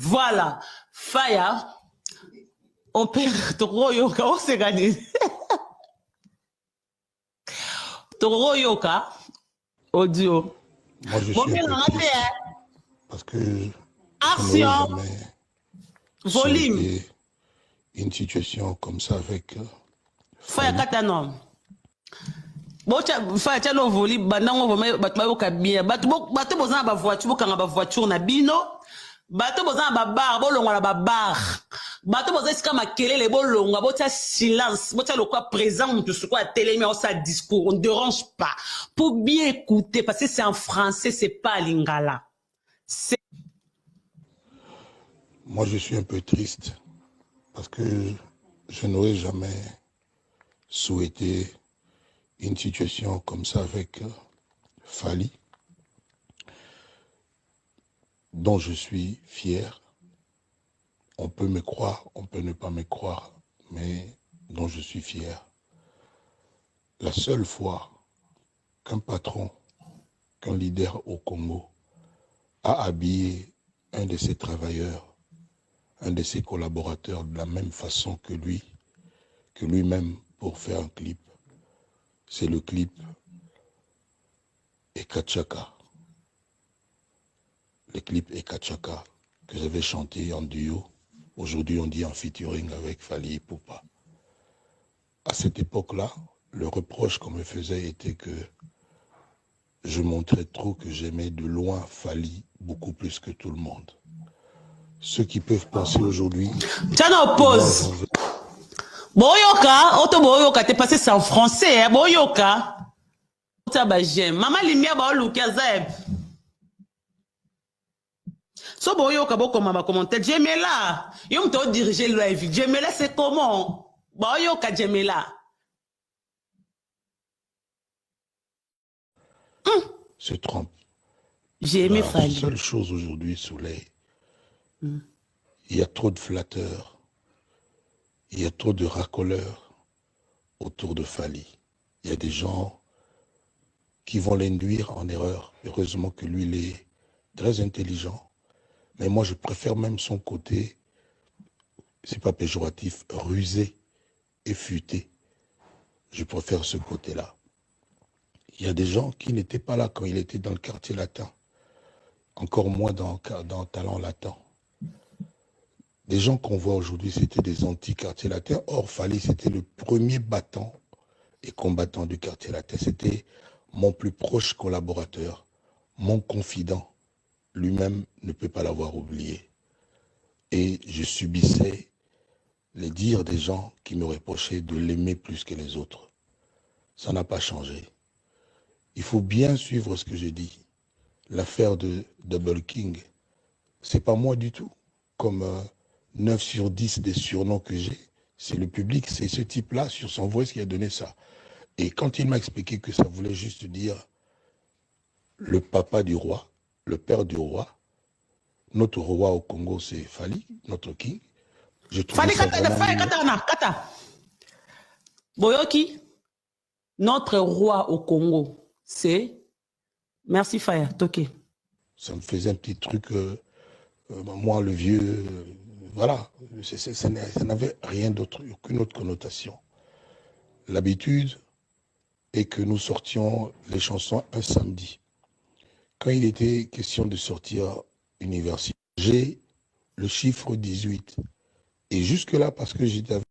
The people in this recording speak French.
Voilà. Faya, on perd Toro Yoka, on s'est gagné. Toro Yoka, audio. Moi, je suis un peu triste parce que je n'aurais jamais souhaité une situation comme ça avec Faya Katano. Faya Tchano volume, banango vome, batmayo kabia. Bato bozana ba voiture, kanga ba voiture na bino. Bato bozana ba bar, bolonga na ba bar. Bato bozana sika makelele, bolonga, botia silence, botia le quoi présent, tout ce quoi télé, mais ça discours, on ne dérange pas. Pour bien écouter, parce que c'est en français, c'est pas lingala. Moi, je suis un peu triste parce que je n'aurais jamais souhaité une situation comme ça avec Fally, dont je suis fier. On peut me croire, on peut ne pas me croire, mais dont je suis fier. La seule fois qu'un patron, qu'un leader au Congo a habillé un de ses travailleurs, un de ses collaborateurs de la même façon que lui-même pour faire un clip, c'est le clip Ekachaka. Le clip Ekachaka que j'avais chanté en duo. Aujourd'hui, on dit en featuring avec Fally Ipupa. À cette époque-là, le reproche qu'on me faisait était que je montrais trop que j'aimais de loin Fally beaucoup plus que tout le monde. Ceux qui peuvent penser aujourd'hui... Tiens, oppose. Boyoka, auto boyoka, t'es passé ça en français, hein, boyoka. Maman Limia ba olukia zaeb. So boyoka boko mama commentaire Jemela. Yo mto diriger live. Jemela c'est comment? Boyoka Jemela. Se trompe. J'ai aimé Fally. La seule chose aujourd'hui, Soleil, il y a trop de flatteurs, il y a trop de racoleurs autour de Fally. Il y a des gens qui vont l'induire en erreur. Heureusement que lui, il est très intelligent. Mais moi, je préfère même son côté, c'est pas péjoratif, rusé et futé. Je préfère ce côté-là. Il y a des gens qui n'étaient pas là quand il était dans le quartier latin. Encore moins dans Talent Latin. Les gens qu'on voit aujourd'hui, c'était des anti-quartiers latins. Or, Fally, c'était le premier battant et combattant du quartier latin. C'était mon plus proche collaborateur, mon confident. Lui-même ne peut pas l'avoir oublié. Et je subissais les dires des gens qui me reprochaient de l'aimer plus que les autres. Ça n'a pas changé. Il faut bien suivre ce que j'ai dit. L'affaire de Double King, c'est pas moi du tout. Comme 9 sur 10 des surnoms que j'ai, c'est le public, c'est ce type-là sur son voice qui a donné ça. Et quand il m'a expliqué que ça voulait juste dire le papa du roi, le père du roi, notre roi au Congo c'est Fally, notre king. Je Fally Kata. Boyoki, notre roi au Congo, c'est... Merci Faya, Toké. Ça me faisait un petit truc, moi le vieux, voilà, ça n'avait rien d'autre, aucune autre connotation. L'habitude est que nous sortions les chansons un samedi. Quand il était question de sortir universitaire, j'ai le chiffre 18. Et jusque-là, parce que j'étais avec